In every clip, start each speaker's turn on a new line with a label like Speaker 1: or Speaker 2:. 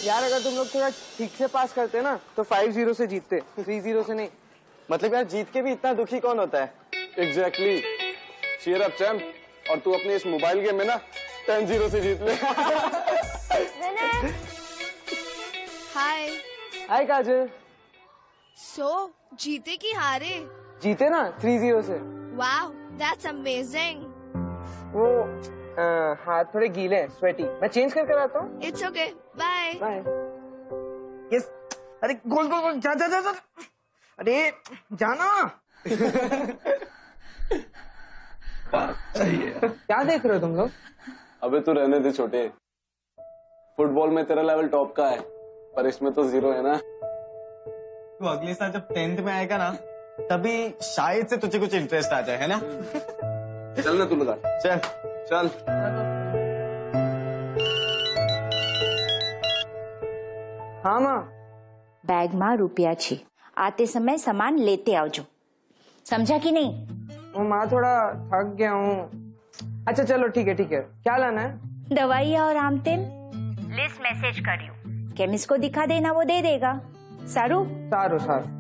Speaker 1: यार अगर तुम लोग थोड़ा ठीक से पास करते ना तो 5-0 से जीतते, 3-0 से नहीं।
Speaker 2: मतलब यार जीत के भी इतना दुखी कौन होता है?
Speaker 3: एग्जैक्टली। Cheer up champ. और तू अपने इस मोबाइल गेम में ना 10-0 से जीत ले।
Speaker 4: हाय।
Speaker 1: हाय काजल।
Speaker 4: जीते कि हारे?
Speaker 1: जीते ना 3-0 से।
Speaker 4: Wow, that's amazing.
Speaker 1: वो हाथ थोड़े गीले हैं, स्वेटी। मैं चेंज करके आता हूँ।
Speaker 4: It's okay, bye
Speaker 1: bye.
Speaker 5: Yes. अरे गोल गोल गोल, जा जा जा जा। अरे जाना।
Speaker 1: क्या देख रहे हो तुम लोग?
Speaker 3: अबे तू रहने दे छोटे। फुटबॉल में तेरा लेवल टॉप का है, पर इसमें तो 0 है ना।
Speaker 2: तू अगले साल जब 10th में आएगा ना, तभी शायद से तुझे कुछ इंटरेस्ट आ जाए, है ना?
Speaker 3: चल ना तू लगा।
Speaker 2: चल
Speaker 3: चल।
Speaker 1: हाँ माँ।
Speaker 6: बैग में रुपया छे, आते समय सामान लेते आवजो, समझा कि नहीं?
Speaker 1: वो माँ थोड़ा थक गया हूँ। अच्छा चलो ठीक है ठीक है। क्या लाना है?
Speaker 6: दवाई और आम तेल लिस्ट मैसेज करियो, केमिस्ट को दिखा देना, वो दे देगा। सारू
Speaker 1: सारू सारू।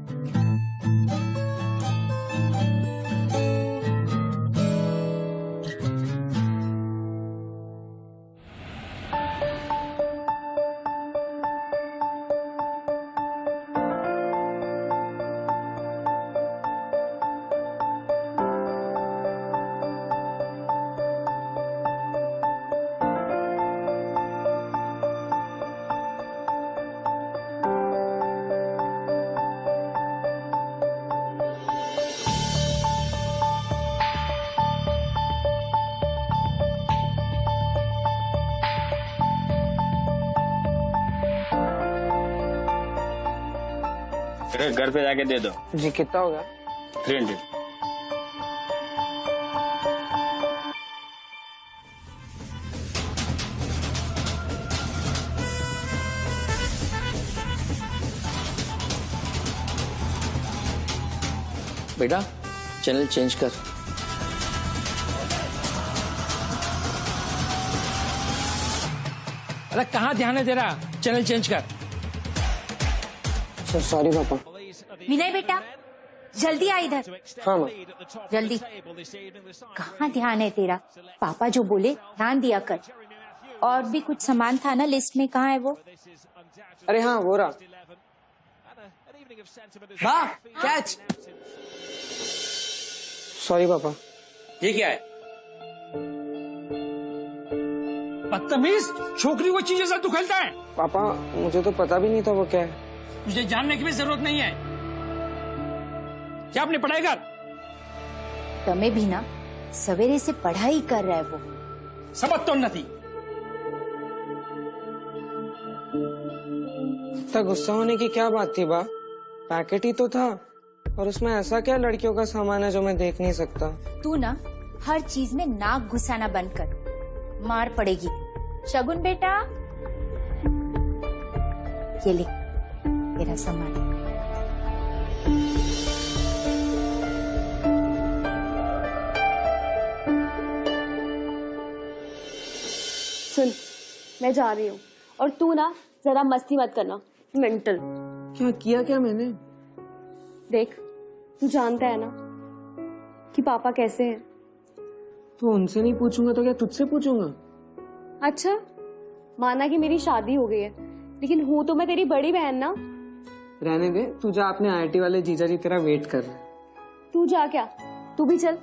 Speaker 7: घर पे जाके दे दो।
Speaker 1: जी कितना होगा?
Speaker 7: 300।
Speaker 5: बेटा चैनल चेंज कर।
Speaker 8: अरे कहाँ ध्यान है तेरा? चैनल चेंज कर।
Speaker 1: सॉरी पापा।
Speaker 6: विनय बेटा जल्दी आ इधर।
Speaker 1: हाँ माँ।
Speaker 6: जल्दी। कहाँ ध्यान है तेरा? पापा जो बोले ध्यान दिया कर। और भी कुछ सामान था ना लिस्ट में, कहाँ है वो?
Speaker 1: अरे हाँ वो रहा।
Speaker 5: वाह कैच।
Speaker 1: सॉरी पापा।
Speaker 5: ये क्या है?
Speaker 8: बदतमीज, छोकरी को चीजें से तू खेलता है?
Speaker 1: पापा मुझे तो पता भी नहीं था वो क्या है।
Speaker 8: तुझे जानने की भी जरूरत नहीं है। क्या अपनी पढ़ाई कर।
Speaker 6: तमे भी ना सवेरे से पढ़ाई कर रहा है वो।
Speaker 8: समझ तो नहीं।
Speaker 1: इतना गुस्सा होने की क्या बात थी बा? पैकेट ही तो था, और उसमें ऐसा क्या लड़कियों का सामान है जो मैं देख नहीं सकता?
Speaker 6: तू ना हर चीज में नाक घुसाना बंद कर, मार पड़ेगी। शगुन बेटा ये ले तेरा सामान।
Speaker 9: सुन, मैं जा रही हूँ और तू ना जरा मस्ती मत करना, मेंटल।
Speaker 1: क्या किया क्या मैंने?
Speaker 9: देख, तू जानता है ना कि पापा कैसे हैं।
Speaker 1: तो उनसे नहीं पूछूंगा तो क्या तुझसे पूछूंगा?
Speaker 9: अच्छा, माना कि मेरी शादी हो गई है, लेकिन हूँ तो मैं तेरी बड़ी बहन ना।
Speaker 1: रहने दे, तू जा, अपने आईटी वाले जीजा जी तेरा वेट कर रहे हैं।
Speaker 9: तू जा क्या? तू भी चल।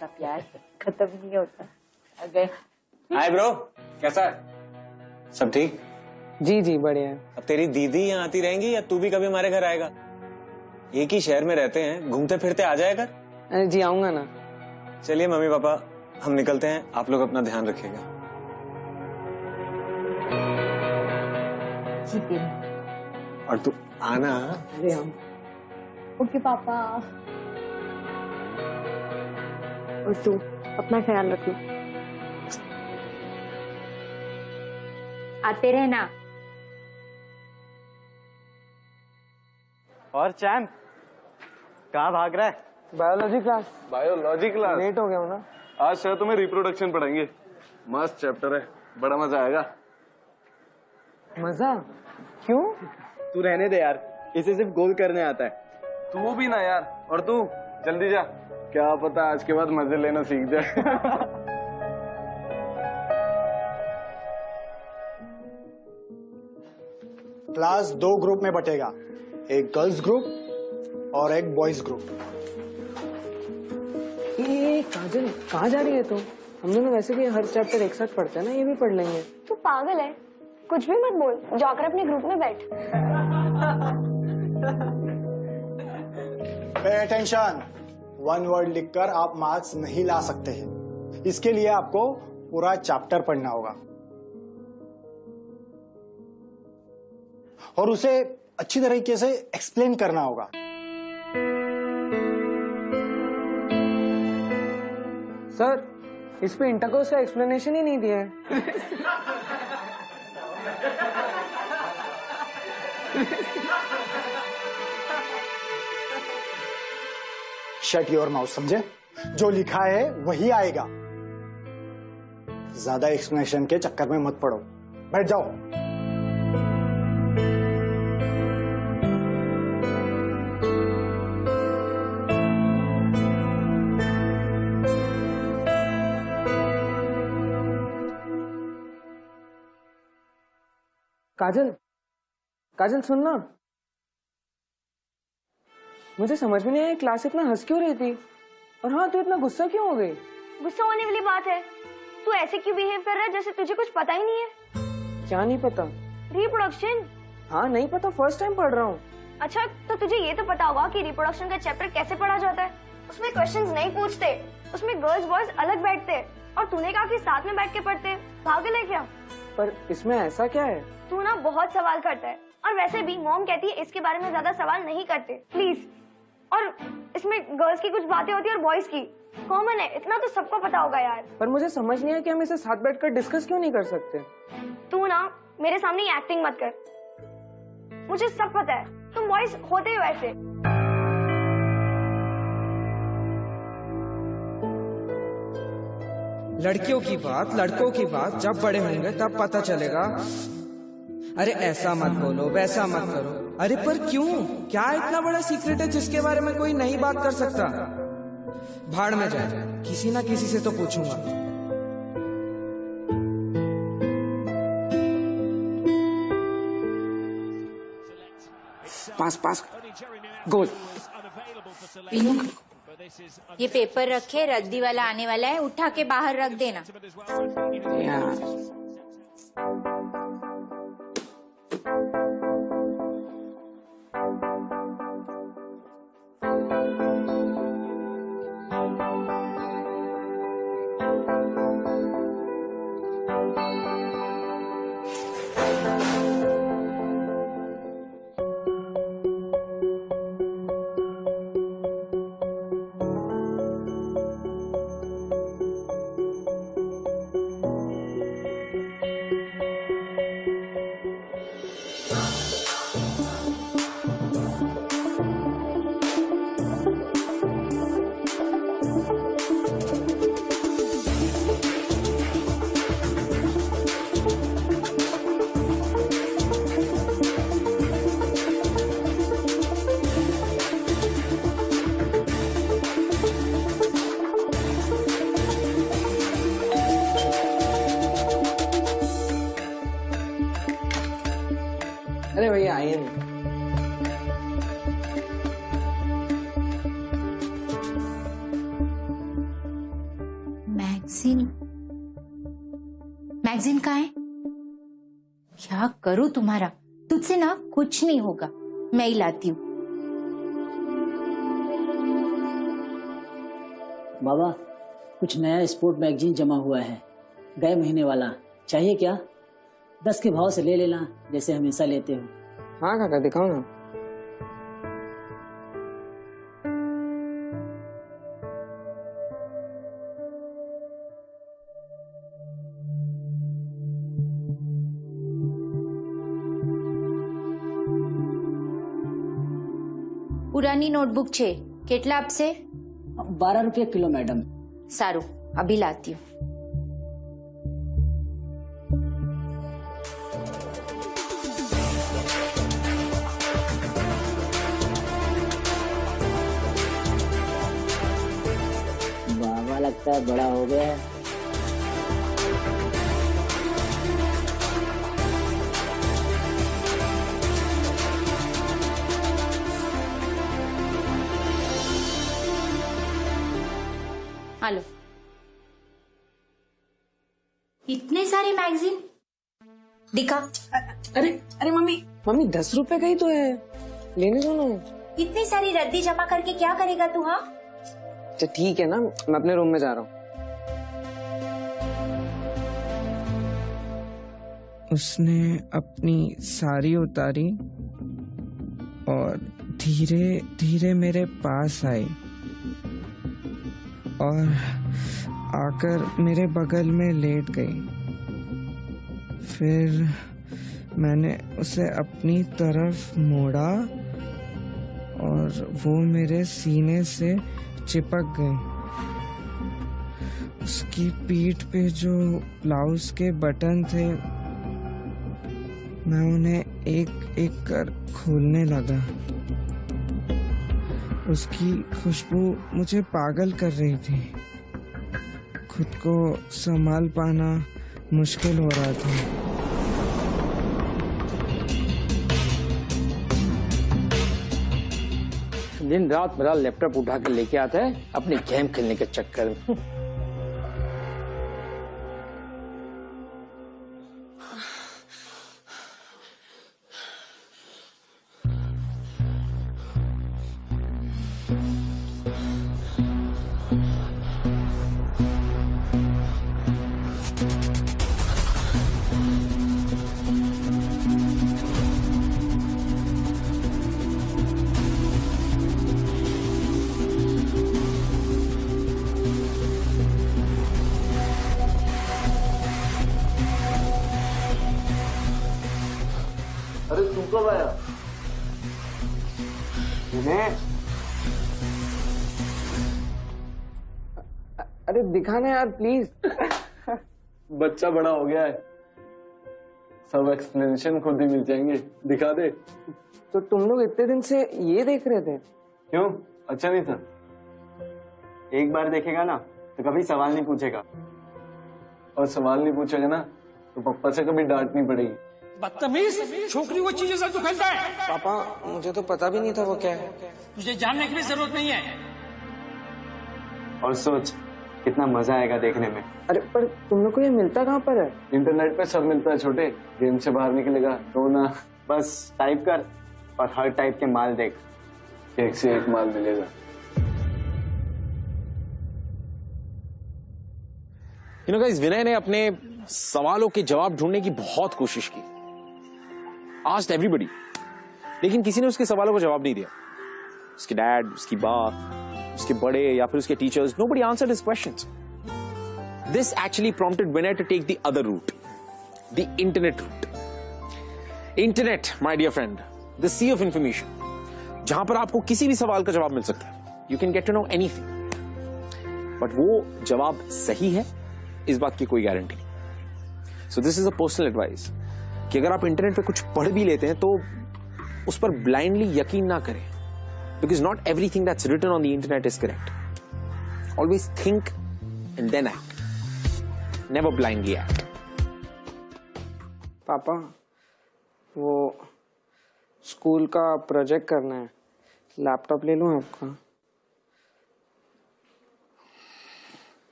Speaker 6: का प्यार खत्म नहीं होता। अगर
Speaker 2: हाय ब्रो, कैसा है? सब ठीक?
Speaker 1: जी जी बढ़िया है।
Speaker 2: अब तेरी दीदी यहाँ आती रहेंगी या तू भी कभी हमारे घर आएगा? एक ही शहर में रहते हैं, घूमते फिरते आ जाएगा।
Speaker 1: अरे जी आऊंगा ना।
Speaker 2: चलिए मम्मी पापा हम निकलते हैं, आप लोग अपना ध्यान रखिएगा। और तू आना।
Speaker 1: अरे हम।
Speaker 9: ओके पापा। और तू अपना ख्याल रखना।
Speaker 6: आते रहना।
Speaker 2: और चैंप कहाँ भाग रहा है?
Speaker 1: Biology class.
Speaker 3: Biology class?
Speaker 1: Late हो गया हूँ ना।
Speaker 3: आज शायद तुम्हें रिप्रोडक्शन पढ़ाएंगे। मस्त चैप्टर है, बड़ा मजा आएगा।
Speaker 1: मजा? क्यों?
Speaker 2: तू रहने दे यार, इसे सिर्फ गोल करने आता है।
Speaker 3: तू भी ना यार, और तू जल्दी जा, क्या पता आज के बाद मजे लेना सीख जाए।
Speaker 10: क्लास 2 ग्रुप में बटेगा, एक गर्ल्स ग्रुप और एक बॉयज ग्रुप।
Speaker 1: ये काजल कहाँ जा रही है तुम? हम दोनों वैसे भी हर चैप्टर एक साथ पढ़ते हैं ना, ये भी पढ़ लेंगे।
Speaker 9: तू पागल है, कुछ भी मत बोल, जाकर अपने ग्रुप में बैठ।
Speaker 10: पे अटेंशन, 1 वर्ड लिखकर आप मार्क्स नहीं ला सकते हैं। इसके लिए आपको पूरा चैप्टर पढ़ना होगा और उसे अच्छी तरीके से एक्सप्लेन करना होगा।
Speaker 1: सर, इस पे इंटरकोर्स का एक्सप्लेनेशन ही नहीं दिया है।
Speaker 10: शट योर माउथ, समझे? जो लिखा है वही आएगा। ज्यादा एक्सप्लेनेशन के चक्कर में मत पड़ो, बैठ जाओ।
Speaker 1: काजल, काजल सुनना, मुझे समझ में नहीं आया क्लास इतना हंस क्यों रही थी, और हाँ तू इतना गुस्सा क्यों हो गई?
Speaker 9: गुस्सा होने वाली बात है? तू ऐसे क्यों बिहेव कर रहा है जैसे तुझे कुछ पता ही नहीं है?
Speaker 1: क्या नहीं पता?
Speaker 9: रिप्रोडक्शन।
Speaker 1: हाँ नहीं पता, फर्स्ट टाइम पढ़ रहा हूँ।
Speaker 9: अच्छा, तो तुझे ये तो पता होगा कि रिप्रोडक्शन का चैप्टर कैसे पढ़ा जाता है? उसमें क्वेश्चंस नहीं पूछते, उसमें गर्ल्स बॉयज अलग बैठते, और तूने कहा कि साथ में बैठ के पढ़ते। पागल है क्या?
Speaker 1: पर इसमें ऐसा क्या है?
Speaker 9: तू ना बहुत सवाल करता है, और वैसे भी मॉम कहती है इसके बारे में ज्यादा सवाल नहीं करते, प्लीज। और इसमें गर्ल्स की कुछ बातें होती है और बॉयज की कॉमन है, इतना तो सबको पता होगा यार।
Speaker 1: पर मुझे समझ नहीं आया कि हम इसे साथ बैठकर डिस्कस क्यों नहीं कर सकते?
Speaker 9: तू ना मेरे सामने एक्टिंग मत कर, मुझे सब पता है, तुम बॉयज होते ही वैसे।
Speaker 1: लड़कियों की बात, लड़कों की बात जब बड़े होंगे तब पता चलेगा। अरे ऐसा मत बोलो, वैसा मत करो। अरे पर क्यों? क्या इतना बड़ा सीक्रेट है जिसके बारे में कोई नहीं बात कर सकता? भाड़ में जाए, किसी ना किसी से तो पूछूंगा। पास पास, गोल।
Speaker 6: ये पेपर रखे, रद्दी वाला आने वाला है, उठा के बाहर रख देना।
Speaker 1: अरे भैया आइए ना।
Speaker 6: मैगजीन, मैगजीन कहाँ है? क्या करूं तुम्हारा? तुझसे ना कुछ नहीं होगा, मैं ही लाती हूँ।
Speaker 11: बाबा, कुछ नया स्पोर्ट मैगजीन जमा हुआ है, गए महीने वाला, चाहिए क्या? 10 के भाव से ले लेना, जैसे हमेशा लेते हो।
Speaker 1: हाँ काका, दिखाओ ना।
Speaker 6: पुरानी नोटबुक छे, કેટલા આપશે?
Speaker 11: 12 रुपये किलो मैडम।
Speaker 6: सारू, अभी लाती हूँ।
Speaker 11: लगता है बड़ा हो गया है।
Speaker 6: हेलो, इतने सारे मैगजीन दिखा।
Speaker 1: अरे अरे मम्मी 10 रुपए का ही तो है, लेने दो ना।
Speaker 6: इतनी सारी रद्दी जमा करके क्या करेगा तू? हाँ
Speaker 1: अच्छा ठीक है ना, मैं अपने रूम में जा रहा हूँ। उसने अपनी साड़ी उतारी और धीरे धीरे मेरे पास आई और आकर मेरे बगल में लेट गई। फिर मैंने उसे अपनी तरफ मोड़ा और वो मेरे सीने से चिपक गई। उसकी पीठ पे जो ब्लाउज के बटन थे, मैं उन्हें एक एक कर खोलने लगा। उसकी खुशबू मुझे पागल कर रही थी। खुद को संभाल पाना मुश्किल हो रहा था।
Speaker 8: दिन रात मेरा लैपटॉप उठा के लेके आता है अपने गेम खेलने के चक्कर में।
Speaker 3: अरे तू कब आया?
Speaker 1: अरे दिखाना यार प्लीज।
Speaker 3: बच्चा बड़ा हो गया है, सब एक्सप्लेनेशन खुद ही मिल जाएंगे। दिखा दे।
Speaker 1: तो तुम लोग इतने दिन से ये देख रहे थे?
Speaker 2: क्यों,
Speaker 3: अच्छा नहीं था?
Speaker 2: एक बार देखेगा ना तो कभी सवाल नहीं पूछेगा,
Speaker 3: और सवाल नहीं पूछेगा ना तो पापा से कभी डांट नहीं पड़ेगी।
Speaker 8: बदतमीज, छोकरी वो चीजें सब तू खेलता है।
Speaker 1: पापा मुझे तो पता भी नहीं था वो क्या है।
Speaker 8: तुझे जानने की भी जरूरत नहीं है।
Speaker 2: और सोच कितना मजा आएगा देखने में।
Speaker 1: अरे पर तुम लोग को ये मिलता कहाँ पर है?
Speaker 3: इंटरनेट पे सब मिलता है छोटे। गेम से बाहर निकलेगा तो ना,
Speaker 2: बस टाइप कर और हर टाइप के माल देख,
Speaker 3: एक से एक माल मिलेगा।
Speaker 12: गाइस, विनय ने अपने सवालों के जवाब ढूंढने की बहुत कोशिश की। आस्क्ड एवरीबॉडी, लेकिन किसी ने उसके सवालों को जवाब नहीं दिया। उसके डैड, उसकी बाप, उसके बड़े या फिर उसके teachers, nobody answered his questions. This actually prompted Vinay to take the other route, the internet route. Internet, my dear friend, the sea of information, जहां पर आपको किसी भी सवाल का जवाब मिल सकता है। You can get to know anything. But वो जवाब सही है, इस बात की कोई गारंटी नहीं। So this is a personal advice कि अगर आप इंटरनेट पे कुछ पढ़ भी लेते हैं तो उस पर ब्लाइंडली यकीन ना करें, because not everything that's written on the internet is correct. Always think and then act. Never blindly act.
Speaker 1: पापा वो स्कूल का प्रोजेक्ट करना है, लैपटॉप ले लूं आपका?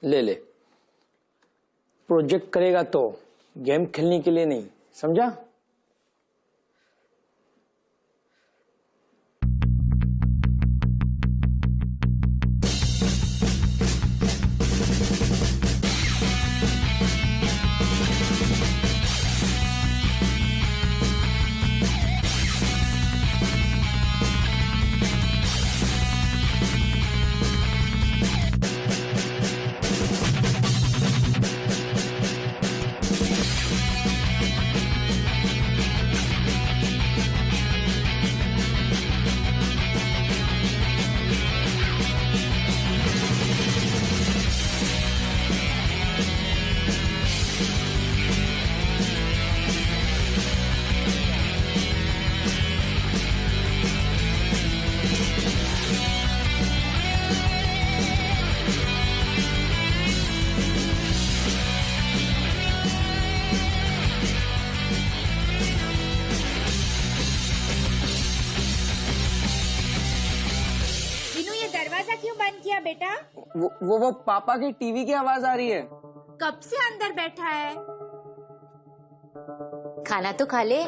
Speaker 8: ले ले। प्रोजेक्ट करेगा तो गेम खेलने के लिए नहीं, समझा?
Speaker 6: बंद किया बेटा?
Speaker 2: वो पापा की टीवी की आवाज आ रही है।
Speaker 6: कब से अंदर बैठा है? खाना तो खा ले।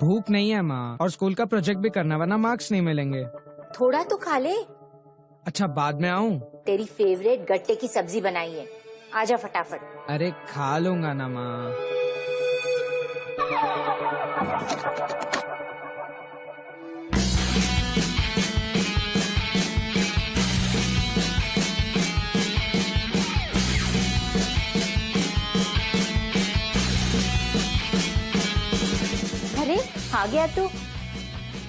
Speaker 1: भूख नहीं है माँ, और स्कूल का प्रोजेक्ट भी करना, वरना मार्क्स नहीं मिलेंगे।
Speaker 6: थोड़ा तो खा ले।
Speaker 1: अच्छा बाद में आऊँ?
Speaker 6: तेरी फेवरेट गट्टे की सब्जी बनाई है, आजा फटाफट।
Speaker 1: अरे खा लूंगा ना माँ।
Speaker 6: अरे आ गया तू।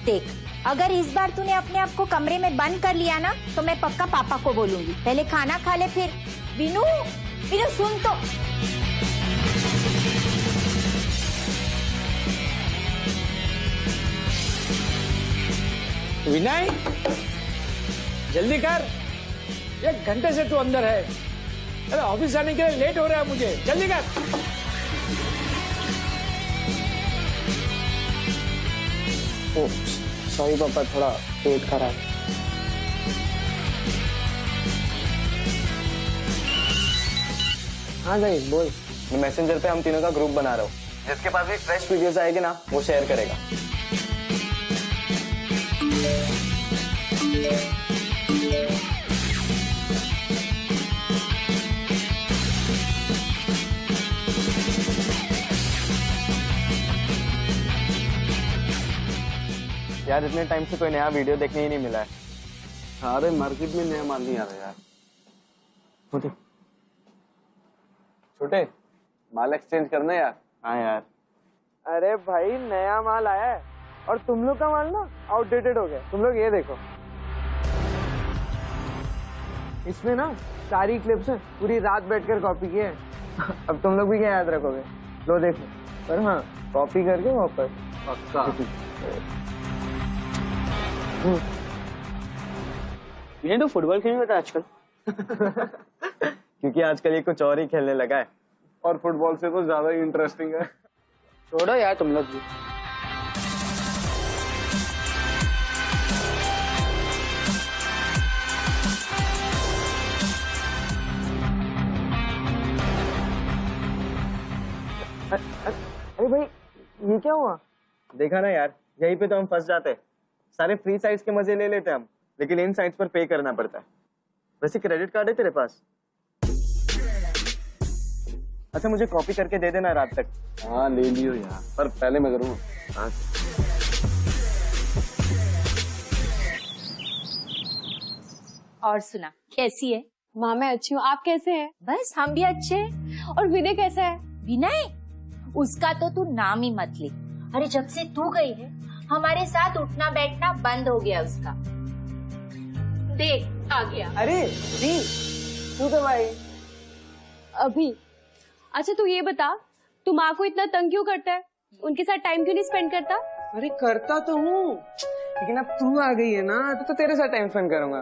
Speaker 6: देख, अगर इस बार तूने अपने आप को कमरे में बंद कर लिया ना, तो मैं पक्का पापा को बोलूंगी। पहले खाना खा ले, फिर। विनू, विनू सुन तो।
Speaker 8: विनय, जल्दी कर, 1 घंटे से तू अंदर है। अरे ऑफिस जाने के लिए लेट हो रहा है मुझे, जल्दी कर।
Speaker 2: सॉरी पापा, थोड़ा पेट खराब। हाँ भाई बोल। मैसेंजर पे हम तीनों का ग्रुप बना रहा हूँ, जिसके पास भी फ्रेश वीडियोस आएगी ना, वो शेयर करेगा। यार इतने टाइम से कोई नया वीडियो देखने ही नहीं मिला है।
Speaker 3: अरे मार्केट में नया माल नहीं आ रहा यार। छोटे माल एक्सचेंज करना है यार।
Speaker 2: हाँ यार। अरे भाई नया माल आया है, और तुम लोग का माल ना आउटडेटेड हो गया। तुम लोग ये देखो, इसमें ना सारी क्लिप्स हैं, पूरी रात बैठकर कॉपी की है। अब तुम लोग भी क्या याद रखोगे? लो देखो, पर हाँ कॉपी करके वापस पक्का।
Speaker 5: ये तो फुटबॉल खेलने में था आजकल।
Speaker 2: क्योंकि आजकल ये कुछ और ही खेलने लगा है,
Speaker 3: और फुटबॉल से तो ज्यादा ही इंटरेस्टिंग है।
Speaker 5: छोड़ो यार तुम लोग भी।
Speaker 2: अरे भाई ये क्या हुआ? देखा ना यार, यहीं पे तो हम फंस जाते हैं। सारे फ्री साइट्स के मजे ले लेते हैं हम, लेकिन इन साइट्स पर पे करना पड़ता है। वैसे क्रेडिट कार्ड है तेरे पास? अच्छा मुझे कॉपी करके दे देना रात तक।
Speaker 3: हाँ ले लियो यार, पर पहले मैं करूँ।
Speaker 2: हाँ।
Speaker 6: और सुना, कैसी है?
Speaker 13: माँ मैं अच्छी हूँ, आप कैसे हैं?
Speaker 6: बस हम भी अच्छे हैं।
Speaker 13: और विनय कैसा है?
Speaker 6: विनय, उसका तो तू नाम ही मत ले। अरे जब से तू गई है, हमारे साथ उठना बैठना बंद हो गया उसका। देख आ गया।
Speaker 2: अरे दी, तू कब आई?
Speaker 13: अभी। अच्छा तू ये बता, तू माँ को इतना तंग क्यों करता है? उनके साथ टाइम क्यों नहीं स्पेंड करता?
Speaker 2: अरे करता तो हूँ, लेकिन अब तू आ गई है ना, तो तेरे साथ टाइम स्पेंड करूंगा।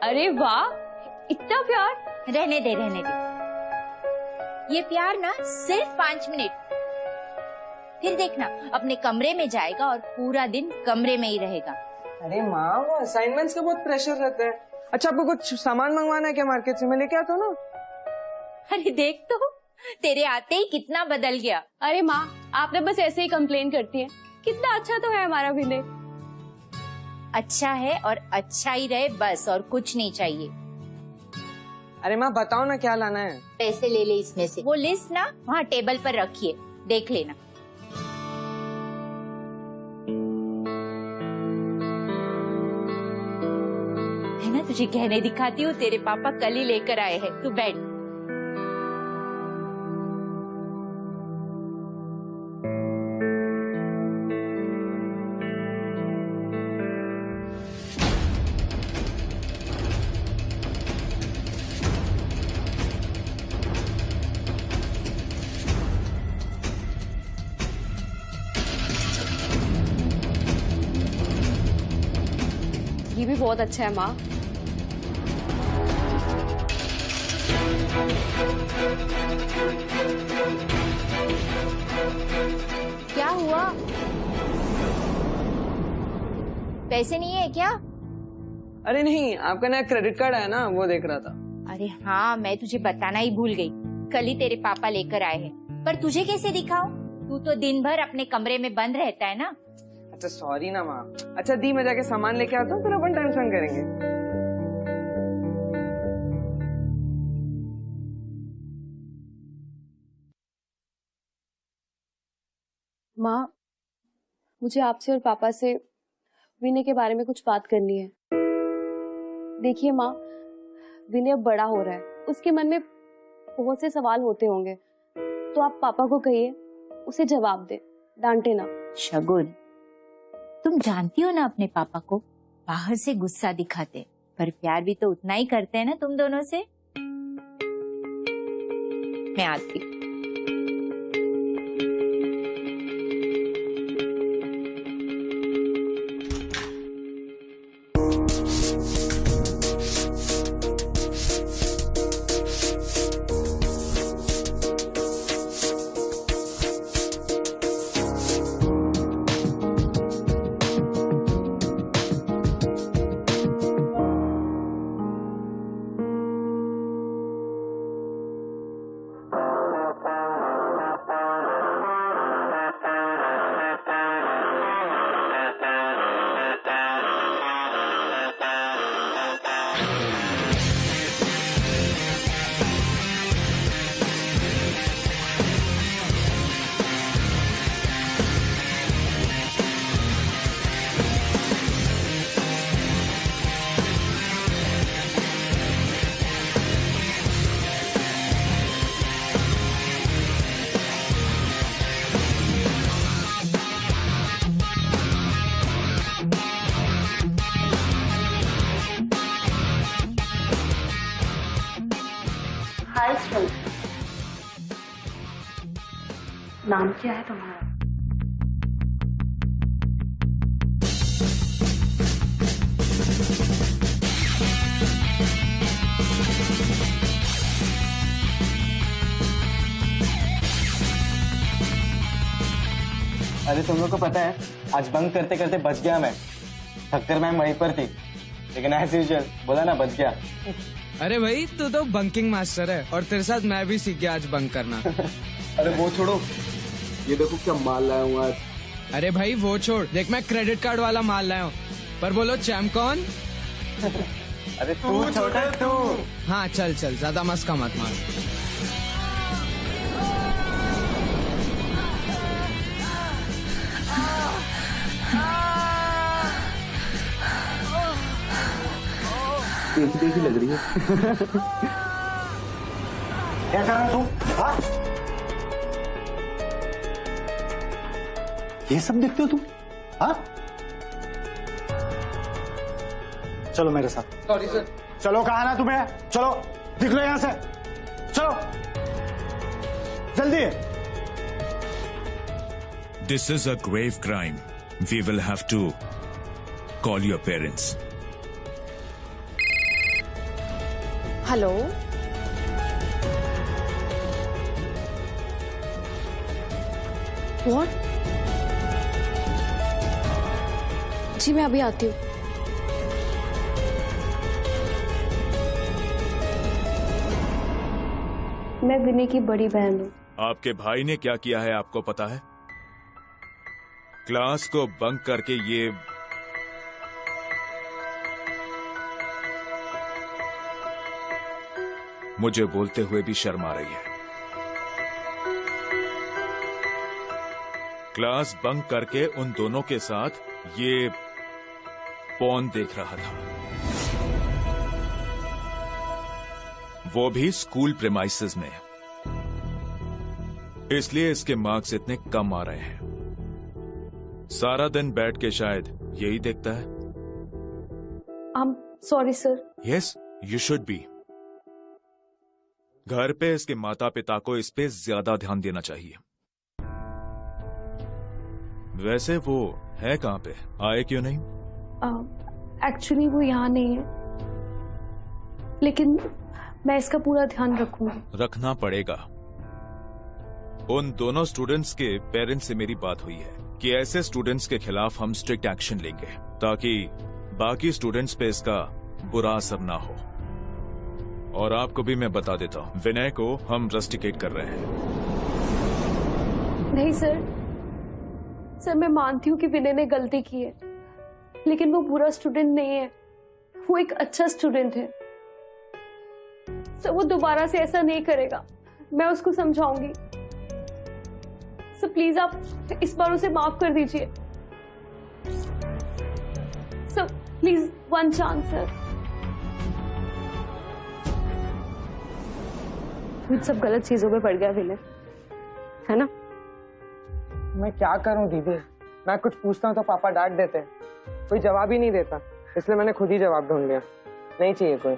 Speaker 13: अरे वाह, इतना प्यार।
Speaker 6: रहने दे, रहने दे। ये प्यार ना सिर्फ 5 मिनट, फिर देखना अपने कमरे में जाएगा और पूरा दिन कमरे में ही रहेगा।
Speaker 2: अरे माँ वो असाइनमेंट्स का बहुत प्रेशर रहता है। अच्छा आपको कुछ सामान मंगवाना है क्या मार्केट से? मैं लेके आता हूँ ना।
Speaker 6: अरे देख तो, तेरे आते ही कितना बदल गया।
Speaker 13: अरे माँ आपने बस ऐसे ही कंप्लेन करती है। कितना अच्छा तो है हमारा विनय।
Speaker 6: अच्छा है और अच्छा ही रहे बस, और कुछ नहीं चाहिए।
Speaker 2: अरे माँ बताओ ना क्या लाना है?
Speaker 6: पैसे ले ले इसमें से। वो लिस्ट ना वहाँ टेबल पर रखिए, देख लेना। है ना, तुझे गहने दिखाती हूँ, तेरे पापा कल ही लेकर आए हैं। तू बैठ।
Speaker 13: ये भी बहुत अच्छा है माँ।
Speaker 6: क्या हुआ? पैसे नहीं है क्या?
Speaker 2: अरे नहीं, आपका नया क्रेडिट कार्ड आया ना, वो देख रहा था।
Speaker 6: अरे हाँ, मैं तुझे बताना ही भूल गई, कल ही तेरे पापा लेकर आए हैं। पर तुझे कैसे दिखाऊं? तू तो दिन भर अपने कमरे में बंद रहता है ना।
Speaker 2: अच्छा सॉरी ना माँ। अच्छा दी, मैं जाके सामान लेके आता हूँ, फिर अपन टाइम स्पेंड करेंगे।
Speaker 13: माँ, मुझे आपसे और पापा से विनय के बारे में कुछ बात करनी है। देखिए माँ, विनय अब बड़ा हो रहा है, उसके मन में बहुत से सवाल होते होंगे, तो आप पापा को कहिए उसे जवाब दे, डांटे ना।
Speaker 6: शगुन, तुम जानती हो ना अपने पापा को, बाहर से गुस्सा दिखाते पर प्यार भी तो उतना ही करते हैं ना तुम दोनों से। मैं आती हूँ।
Speaker 9: नाम क्या है तुम्हारा?
Speaker 2: अरे तुम लोग को पता है, आज बंक करते करते बच गया मैं। ठक्कर मैम वहीं पर थी, लेकिन एज यूजुअल बोला ना, बच गया।
Speaker 1: अरे भाई, तू तो बंकिंग मास्टर है और तेरे साथ मैं भी सीख गया आज बंक करना।
Speaker 3: अरे वो छोड़ो, ये देखो क्या माल लाया हूँ आज।
Speaker 1: अरे भाई वो छोड़, देख मैं क्रेडिट कार्ड वाला माल लाया हूँ। पर बोलो चैम कौन?
Speaker 2: अरे तू छोटा तू।
Speaker 1: हाँ चल चल, ज्यादा मस्का मत मार।
Speaker 2: देखी लग रही है।
Speaker 10: क्या कर रहा है तू? हाँ? ये सब देखते हो तुम? हाँ? चलो मेरे साथ।
Speaker 2: Sorry sir.
Speaker 10: चलो, कहा ना तुम्हें? चलो निकलो यहां से, चलो जल्दी।
Speaker 14: This is a grave crime. We will have to call your parents.
Speaker 13: Hello, what? जी मैं अभी आती हूँ। मैं विनय की बड़ी बहन हूँ।
Speaker 14: आपके भाई ने क्या किया है आपको पता है? क्लास को बंक करके ये मुझे बोलते हुए भी शर्म आ रही है। क्लास बंक करके उन दोनों के साथ ये पॉर्न देख रहा था, वो भी स्कूल प्रेमाइसेस में। इसलिए इसके मार्क्स इतने कम आ रहे हैं। सारा दिन बैठ के शायद यही देखता है।
Speaker 13: Sorry sir.
Speaker 14: Yes, you should be. घर पे इसके माता पिता को इस पे ज्यादा ध्यान देना चाहिए। वैसे वो है कहां पे? आए क्यों नहीं?
Speaker 13: एक्चुअली वो यहाँ नहीं है, लेकिन मैं इसका पूरा ध्यान रखूंगी।
Speaker 14: रखना पड़ेगा। उन दोनों स्टूडेंट्स के पेरेंट्स से मेरी बात हुई है कि ऐसे स्टूडेंट्स के खिलाफ हम स्ट्रिक्ट एक्शन लेंगे, ताकि बाकी स्टूडेंट्स पे इसका बुरा असर ना हो। और आपको भी मैं बता देता हूँ, विनय को हम रस्टिकेट कर रहे हैं।
Speaker 13: नहीं सर, सर मैं मानती हूँ कि विनय ने गलती की है, लेकिन वो बुरा स्टूडेंट नहीं है, वो एक अच्छा स्टूडेंट है। सर वो दोबारा से ऐसा नहीं करेगा, मैं उसको समझाऊंगी। सर प्लीज आप इस बार उसे माफ कर दीजिए। Sir please one chance sir. मुझ सब गलत चीजों में पड़ गया विनय, है ना?
Speaker 2: मैं क्या करूं दीदी, मैं कुछ पूछता हूँ तो पापा डांट देते हैं, कोई जवाब ही नहीं देता, इसलिए मैंने खुद ही जवाब ढूंढ लिया। नहीं चाहिए कोई।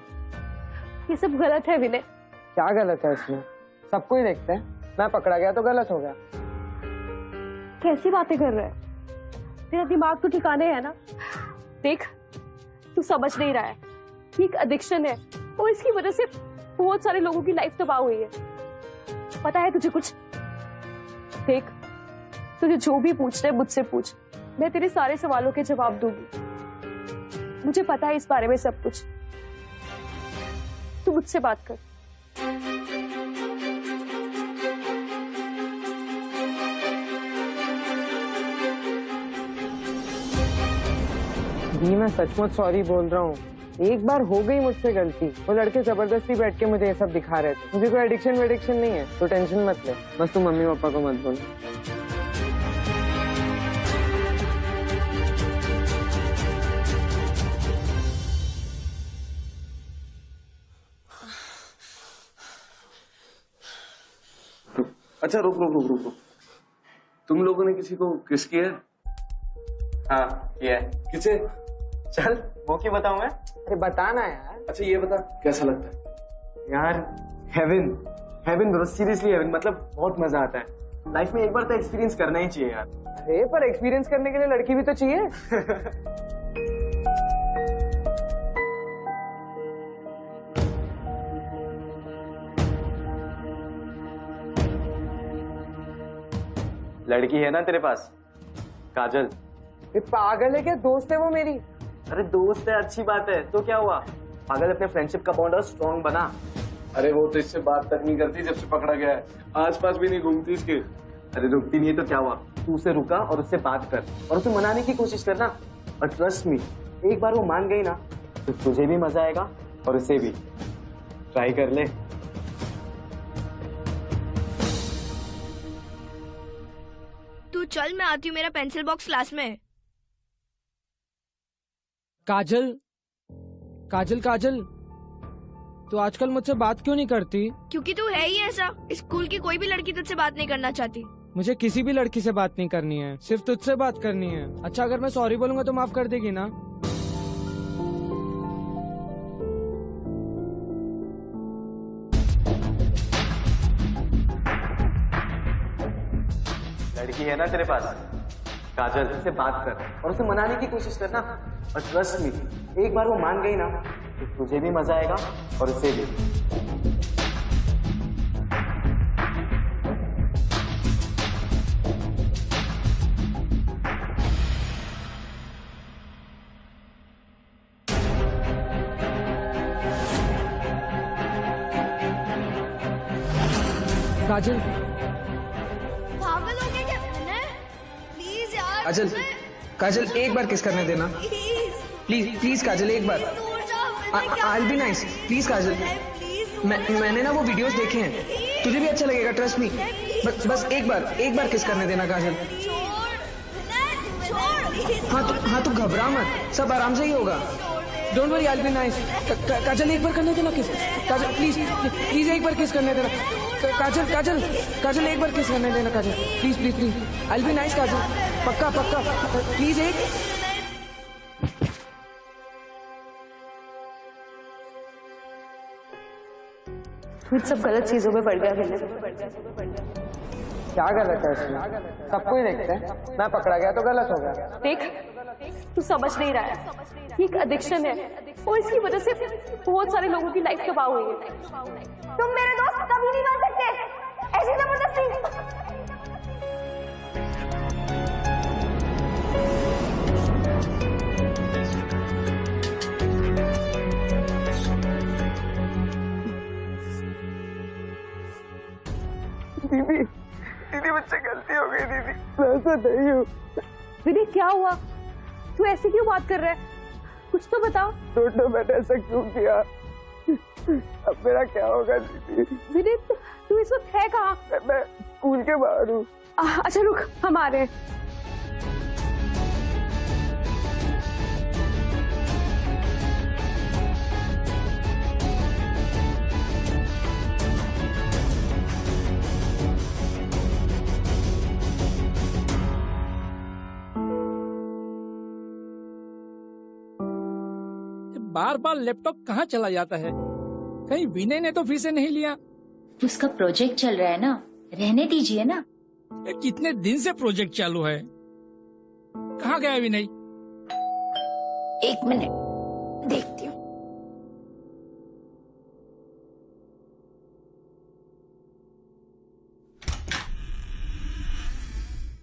Speaker 13: ये सब गलत है विनय।
Speaker 2: क्या गलत है इसमें? सबको ही देखते हैं, मैं पकड़ा गया तो गलत हो गया।
Speaker 13: कैसी बातें कर रहा है? तेरा दिमाग तो ठिकाने है ना? देख तू समझ नहीं रहा है, ये एक एडिक्शन है और इसकी वजह से बहुत सारे लोगों की लाइफ तबाह हुई है। पता है तुझे कुछ? देख तुझे जो भी पूछना है मुझसे पूछ, मैं तेरे सारे सवालों के जवाब दूंगी। मुझे पता है इस बारे में सब कुछ, तू मुझसे बात कर।
Speaker 2: दी मैं सचमुच सॉरी बोल रहा हूँ, एक बार हो गई मुझसे गलती। वो लड़के जबरदस्ती बैठ के मुझे ये सब दिखा रहे थे। मुझे कोई एडिक्शन वेडिक्शन नहीं है, तो टेंशन मत ले। बस तू मम्मी पापा को मत बोल।
Speaker 3: अच्छा रुक रुक रुक रुक रुक, तुम लोगों ने किसी को किस किया?
Speaker 2: हाँ किया है।
Speaker 3: किसे?
Speaker 2: चल वो क्यों बताऊं मैं? अरे बताना यार।
Speaker 3: अच्छा ये बता, कैसा लगता है?
Speaker 2: यार heaven, heaven bro, seriously heaven, मतलब बहुत मजा आता है। लाइफ में एक बार तो एक्सपीरियंस करना ही चाहिए यार। अरे पर एक्सपीरियंस करने के लिए लड़की भी तो चाहिए। लड़की है ना तेरे पास? काजल। ये पागल है क्या? दोस्त है वो मेरी। अरे दोस्त है, अच्छी बात है, तो क्या हुआ? पागल, अपने फ्रेंडशिप का बॉन्ड और स्ट्रॉन्ग बना।
Speaker 3: अरे वो तो इससे बात तक नहीं करती जब से पकड़ा गया है, आस पास भी नहीं घूमती इसके।
Speaker 2: अरे रुकती नहीं है तो क्या हुआ? तू उसे रुका और उससे बात कर और उसे मनाने की कोशिश करना। और ट्रस्ट मी, एक बार वो मान गई ना तो तुझे भी मजा आएगा और उसे भी। ट्राई कर ले।
Speaker 4: तू चल, मैं आती हूँ, मेरा पेंसिल बॉक्स क्लास में है।
Speaker 1: काजल, काजल, काजल, तू आजकल मुझसे बात क्यों नहीं करती?
Speaker 4: क्योंकि तू है ही ऐसा। स्कूल की कोई भी लड़की तुझसे बात नहीं करना चाहती।
Speaker 1: मुझे किसी भी लड़की से बात नहीं करनी है, सिर्फ तुझसे बात करनी है। अच्छा अगर मैं सॉरी बोलूंगा तो माफ कर देगी ना?
Speaker 2: लड़की है ना तेरे पास? काजल, उससे बात कर और उसे मनाने की कोशिश करना। और ट्रस्ट मी, एक बार वो मान गई ना तो तुझे भी मजा आएगा और उसे भी।
Speaker 1: काजल,
Speaker 4: पागल हो गया क्या? प्लीज यार।
Speaker 1: काजल, काजल एक बार किस करने देना। प्लीज प्लीज काजल, एक बार। I will be nice, please Kajal. मैंने ना वो वीडियोस देखे हैं, तुझे भी अच्छा लगेगा, ट्रस्ट मी। बस एक बार किस करने देना काजल। हाँ तू घबरा मत, सब आराम से ही होगा। Don't worry, I will be nice. Kajal एक बार करने देना किस। काजल प्लीज प्लीज एक बार किस करने देना। काजल काजल काजल एक बार किस करने देना Kajal, please please please. I will be nice Kajal, पक्का पक्का, प्लीज एक।
Speaker 13: तू सब गलत चीजों में पड़ गया विनय।
Speaker 2: क्या गलत है इसमें? सबको ही देखते हैं, मैं पकड़ा गया तो गलत हो गया।
Speaker 13: देख तू समझ नहीं रहा है, ये एक एडिक्शन है और इसकी वजह से बहुत सारे लोगों की लाइफ तबाह हुई है।
Speaker 9: तुम मेरे दोस्त कभी नहीं बन सकते, ऐसी जबरदस्ती।
Speaker 2: मुझसे गलती हो गई दीदी, मैं ऐसा नहीं हूँ।
Speaker 13: विनय क्या हुआ? तू ऐसे क्यों बात कर रहा है? कुछ तो बताओ।
Speaker 2: छोटो मैंने ऐसा क्यों किया? अब मेरा क्या होगा दीदी?
Speaker 13: विनय तू इस वक्त है कहाँ?
Speaker 2: मैं स्कूल के बाहर हूँ।
Speaker 13: अच्छा रुक, हम आ रहे हैं।
Speaker 8: बार बार लैपटॉप कहाँ चला जाता है? कहीं विनय ने तो फिर से नहीं लिया?
Speaker 6: उसका प्रोजेक्ट चल रहा है ना, रहने दीजिए ना।
Speaker 8: कितने दिन से प्रोजेक्ट चालू है? कहाँ गया विनय?
Speaker 6: एक मिनट देखती हूँ।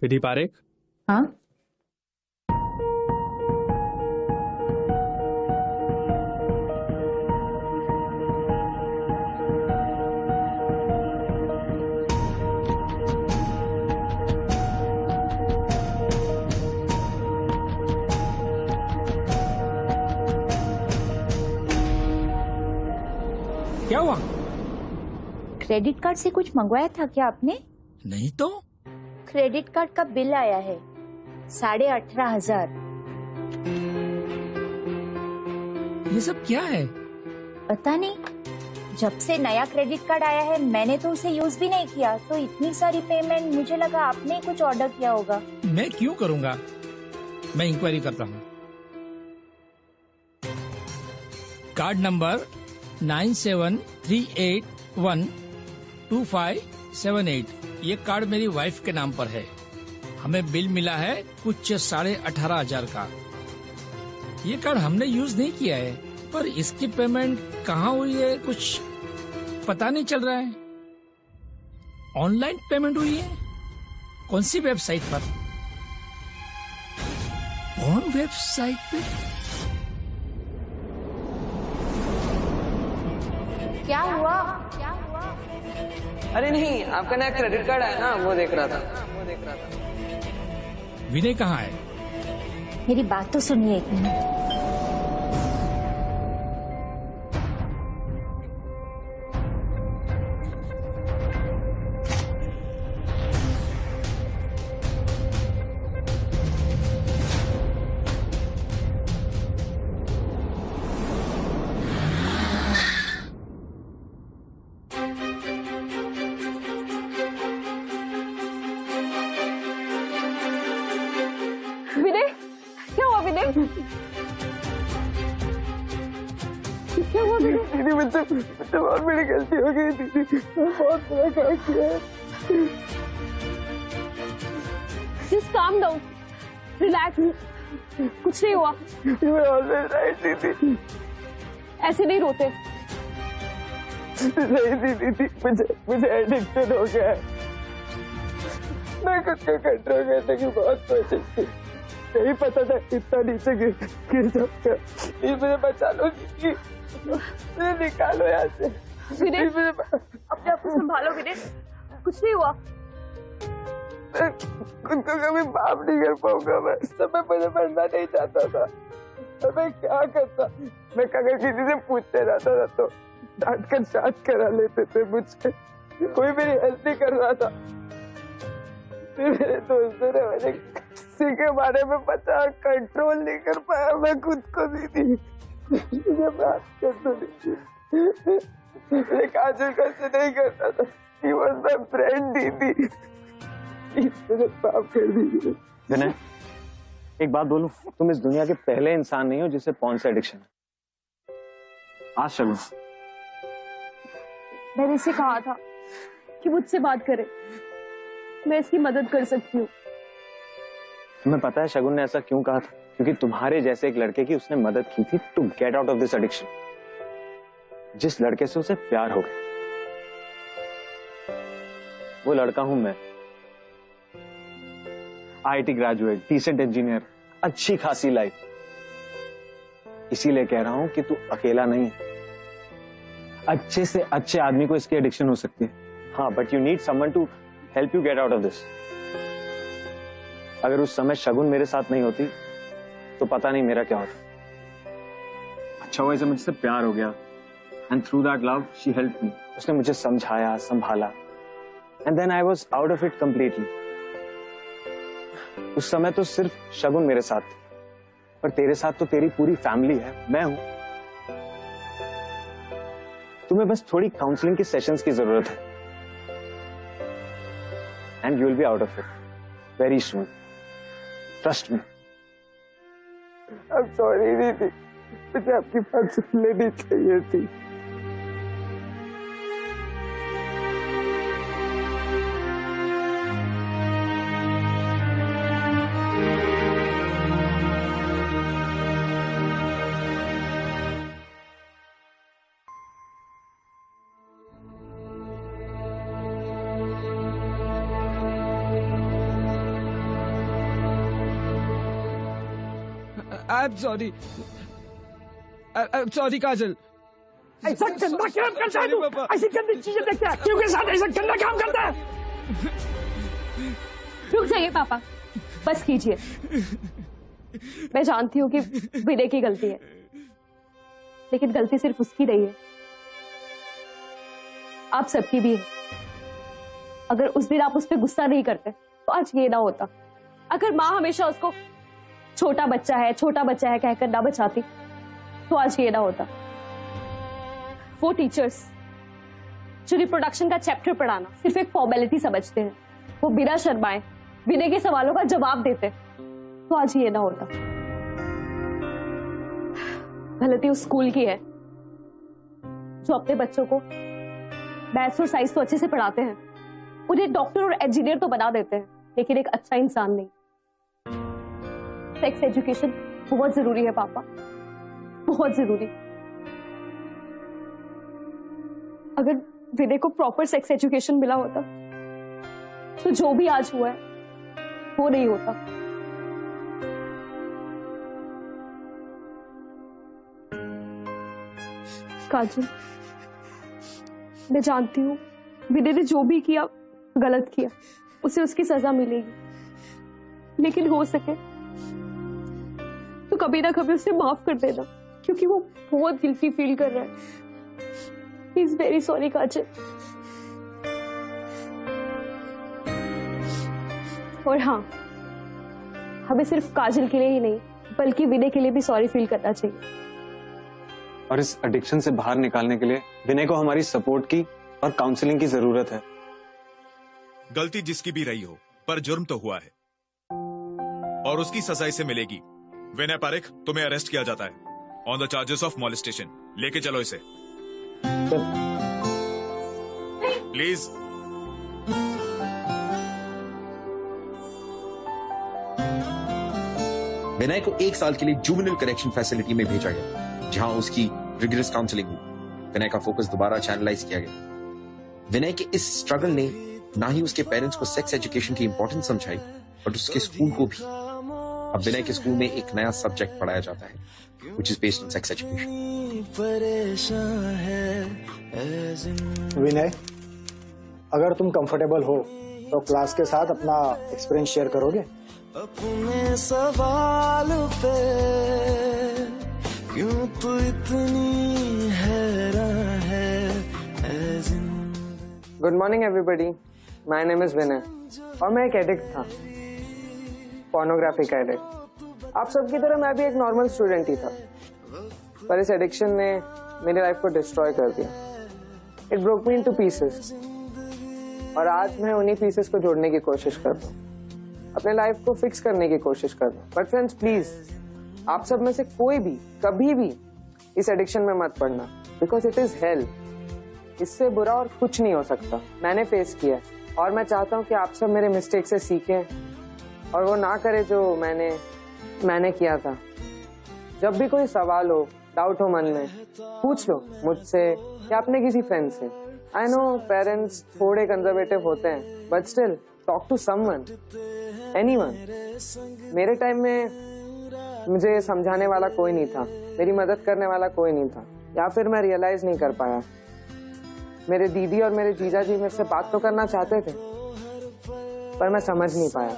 Speaker 15: विधि पारेख।
Speaker 6: हाँ
Speaker 8: क्या हुआ?
Speaker 6: क्रेडिट कार्ड से कुछ मंगवाया था क्या आपने?
Speaker 8: नहीं तो।
Speaker 6: क्रेडिट कार्ड का बिल आया है 18,500।
Speaker 8: ये सब क्या है?
Speaker 6: पता नहीं, जब से नया क्रेडिट कार्ड आया है मैंने तो उसे यूज भी नहीं किया, तो इतनी सारी पेमेंट मुझे लगा आपने कुछ ऑर्डर किया होगा।
Speaker 8: मैं क्यों करूंगा? मैं इंक्वायरी करता हूँ। Card number 9738125578। ये कार्ड मेरी वाइफ के नाम पर है। हमें बिल मिला है कुछ 18,500 का। ये कार्ड हमने यूज नहीं किया है, पर इसकी पेमेंट कहाँ हुई है कुछ पता नहीं चल रहा है। ऑनलाइन पेमेंट हुई है? कौन सी वेबसाइट पर? कौन वेबसाइट पे?
Speaker 6: क्या हुआ?
Speaker 1: अरे नहीं, आपका नया क्रेडिट कार्ड आया ना, वो देख रहा था।
Speaker 8: विनय कहाँ है?
Speaker 6: मेरी बात तो सुनिए एक मिनट।
Speaker 13: विनय क्या हुआ? विनय क्या हुआ?
Speaker 2: दीदी मुझसे बहुत बड़ी गलती हो गई दीदी, बहुत बड़ा काम किया है।
Speaker 13: Just calm down, relax, कुछ नहीं हुआ।
Speaker 2: You were always right दीदी।
Speaker 13: ऐसे नहीं रोते।
Speaker 2: नहीं दीदी, मुझे एडिक्शन हो गया है। मैं खुद को कंट्रोल करने की बहुत कोशिश की, नहीं पता था इतना नीचे गिर सकता। ये मुझे बचा लो दीदी, मुझे निकालो यहाँ से।
Speaker 13: विनय अपने आप को संभालो विनय, कुछ नहीं हुआ।
Speaker 2: मैं खुद को कभी माफ नहीं कर पाऊंगा। मैं समय मुझे मरना नहीं चाहता था, तो मैं क्या करता? मैं अगर किसी से पूछते रहता था तो डांट कर शांत करा लेते थे मुझसे, कोई मेरी हेल्प नहीं कर रहा था। मेरे दोस्तों ने मुझे किसी के बारे में पता, कंट्रोल नहीं कर पाया मैं खुद को दीदी। मुझे माफ कर दो दीदी, मैं काजल कैसे नहीं करता था। He was my friend दीदी, मुझे माफ कर दीजिए। विनय, एक बात बोलूं, तुम इस दुनिया के पहले इंसान नहीं हो जिसे पॉर्न से एडिक्शन है। आज शगुन,
Speaker 13: मैंने इसे कहा था कि मुझसे बात करे, मैं इसकी मदद कर सकती हूँ।
Speaker 2: तुम्हें पता है शगुन ने ऐसा क्यों कहा था? क्योंकि तुम्हारे जैसे एक लड़के की उसने मदद की थी to get out of this addiction, जिस लड़के से उसे प्यार हो गया। वो लड़का हूं मैं, आईटी ग्रेजुएट, डिसेंट इंजीनियर, अच्छी खासी लाइफ। इसीलिए कह रहा हूं कि तू अकेला नहीं है। अच्छे से अच्छे आदमी को इसकी एडिक्शन हो सकती है। हाँ, but you need someone to help you get out of this. अगर उस समय शगुन मेरे साथ नहीं होती तो पता नहीं मेरा क्या होता। अच्छा हुआ इसे मुझसे प्यार हो गया, and through that love she helped me. उसने मुझे समझाया, संभाला, and then I was out of it completely. उस समय तो सिर्फ शगुन मेरे साथ थी, पर तेरे साथ तो तेरी पूरी फैमिली है, मैं हूं। तुम्हें बस थोड़ी काउंसलिंग की सेशंस की जरूरत है, and you will be out of it very soon, trust me.
Speaker 15: I am sorry दीदी, मुझे आपकी बात सुन लेनी चाहिए थी।
Speaker 1: I'm sorry. I'm sorry, काजल।
Speaker 5: ऐसा गंदा काम करता है तू, ऐसी गंदी चीजें देखता है, क्यों के साथ ऐसा गंदा काम करता है?
Speaker 13: रुक जाइए पापा, बस कीजिए। मैं जानती हूँ कि विनय की गलती है, लेकिन गलती सिर्फ उसकी नहीं है, आप सबकी भी है। अगर उस दिन आप उस पर गुस्सा नहीं करते तो आज ये ना होता। अगर माँ हमेशा उसको छोटा बच्चा है कहकर ना बचाती तो आज ये ना होता। वो टीचर्स जो रिप्रोडक्शन का चैप्टर पढ़ाना सिर्फ एक फॉर्मेलिटी समझते हैं, वो बिना शर्माए विनय के सवालों का जवाब देते तो आज ये ना होता। गलती उस स्कूल की है जो अपने बच्चों को मैथ्स और साइंस तो अच्छे से पढ़ाते हैं, उन्हें डॉक्टर और इंजीनियर तो बना देते हैं, लेकिन एक अच्छा इंसान नहीं। सेक्स एजुकेशन बहुत जरूरी है पापा, बहुत जरूरी। अगर विनय को प्रॉपर सेक्स एजुकेशन मिला होता तो जो भी आज हुआ है वो नहीं होता। काजल, मैं जानती हूँ विनय ने जो भी किया गलत किया, उसे उसकी सजा मिलेगी, लेकिन हो सके तो कभी ना कभी उसे माफ कर देना, क्योंकि वो बहुत गिल्टी फील कर रहा है। ही इज वेरी सॉरी काजल। और हाँ, हमें सिर्फ काजल के लिए ही नहीं बल्कि विनय के लिए भी सॉरी फील करना चाहिए।
Speaker 2: और इस एडिक्शन से बाहर निकालने के लिए विनय को हमारी सपोर्ट की और काउंसलिंग की जरूरत है।
Speaker 14: गलती जिसकी भी रही हो, पर जुर्म तो हुआ है और उसकी सजा इसे मिलेगी। विनय पारेख, तुम्हें अरेस्ट किया जाता है on the charges of molestation. लेके चलो इसे प्लीज।
Speaker 16: विनय को 1 साल के लिए जुवेनाइल करेक्शन फैसिलिटी में भेजा गया, जहां उसकी रिगरस काउंसलिंग हुई। विनय का फोकस दोबारा चैनलाइज किया गया। विनय के इस स्ट्रगल ने ना ही उसके पेरेंट्स को सेक्स एजुकेशन की इंपॉर्टेंस समझाई, बट उसके स्कूल को भी। अब विनय के स्कूल में एक नया सब्जेक्ट पढ़ाया जाता है, which is based on sex education.
Speaker 10: विनय, अगर तुम कंफर्टेबल हो तो क्लास के साथ अपना एक्सपीरियंस शेयर करोगे?
Speaker 15: अपने सवाल पे क्यों तू इतनी हैरान है?
Speaker 2: Good morning everybody, my name is Vinay और मैं एक एडिक्ट था, पोर्नोग्राफी का एडिक्ट। आप सबकी तरह मैं भी एक नॉर्मल स्टूडेंट ही था, पर इस एडिक्शन ने मेरी लाइफ को डिस्ट्रॉय कर दिया। It broke me into pieces, और आज मैं उन्हीं पीसेस को जोड़ने की कोशिश कर रहा हूँ, अपने लाइफ को फिक्स करने की कोशिश कर रहा हूँ। बट फ्रेंड्स प्लीज, आप सब में से कोई भी कभी भी इस एडिक्शन में मत पड़ना, बिकॉज इट इज हेल। इससे बुरा और कुछ नहीं हो सकता। मैंने फेस किया और मैं चाहता हूँ कि आप सब मेरे मिस्टेक से सीखें और वो ना करे जो मैंने किया था। जब भी कोई सवाल हो, डाउट हो मन में, पूछ लो मुझसे या अपने किसी फ्रेंड से। आई नो पेरेंट्स थोड़े कंजर्वेटिव होते हैं, but still talk to someone, anyone. मेरे टाइम में मुझे समझाने वाला कोई नहीं था, मेरी मदद करने वाला कोई नहीं था, या फिर मैं रियलाइज नहीं कर पाया। मेरे दीदी और मेरे जीजा जी मेरे से बात तो करना चाहते थे, पर मैं समझ नहीं पाया।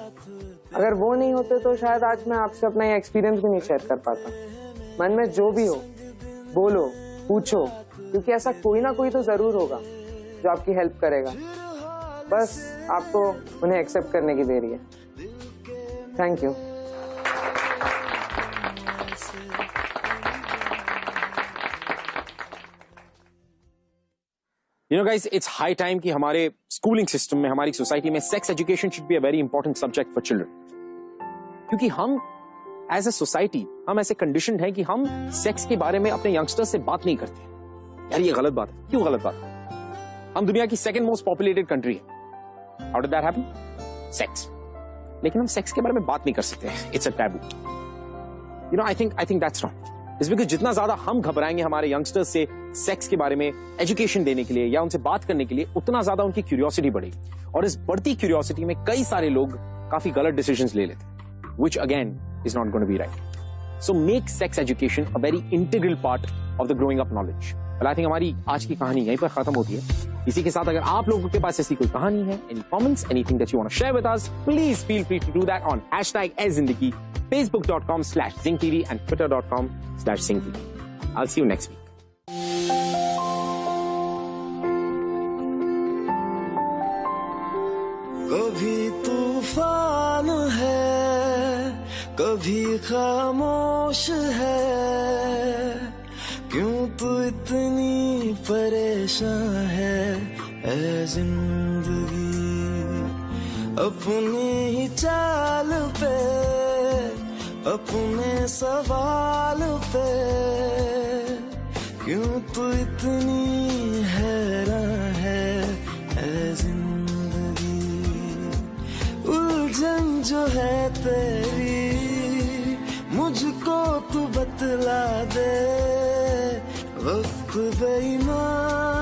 Speaker 2: अगर वो नहीं होते तो शायद आज मैं आपसे अपना ये एक्सपीरियंस भी नहीं शेयर कर पाता। मन में जो भी हो बोलो, पूछो, क्योंकि ऐसा कोई ना कोई तो जरूर होगा जो आपकी हेल्प करेगा। बस आपको उन्हें एक्सेप्ट करने की देरी है। Thank you.
Speaker 12: You know guys, it's high time कि हमारे स्कूलिंग सिस्टम में, हमारी सोसाइटी में sex education should be a very important subject for children. क्योंकि हम एज अ सोसाइटी, हम ऐसे कंडीशनड हैं कि हम सेक्स के बारे में अपने यंगस्टर्स से बात नहीं करते। यार ये गलत बात है। क्यों गलत बात है? हम दुनिया की सेकंड मोस्ट पॉपुलेटेड कंट्री है। How did that happen? Sex. लेकिन हम सेक्स के बारे में बात नहीं कर सकते। It's a taboo. You know, I think that's wrong. It's because जितना ज्यादा हम घबराएंगे हमारे यंगस्टर्स से सेक्स के बारे में एजुकेशन देने के लिए या उनसे बात करने के लिए, उतना ज्यादा उनकी क्यूरियोसिटी बढ़ेगी। और इस बढ़ती क्यूरियोसिटी में कई सारे लोग काफी गलत डिसीजंस ले लेते हैं, which again is not going to be right. So make sex education a very integral part of the growing up knowledge. Well, I think हमारी आज की कहानी यहीं पर खत्म होती है। इसी के साथ अगर आप लोगों के पास ऐसी कोई कहानी है, any comments, anything that you want to share with us, please feel free to do that on #AsZindagi, facebook.com/ZingTV and twitter.com/ZingTV. I'll see you next week.
Speaker 17: कभी तूफान है, कभी खामोश है, क्यों तू इतनी परेशान है ऐ जिंदगी। अपनी ही चाल पे, अपने सवाल पे, क्यों तू इतनी हैरान है ऐ जिंदगी। उलझन जो है तेरी मुझको तू बतला दे, वक्त बेईमान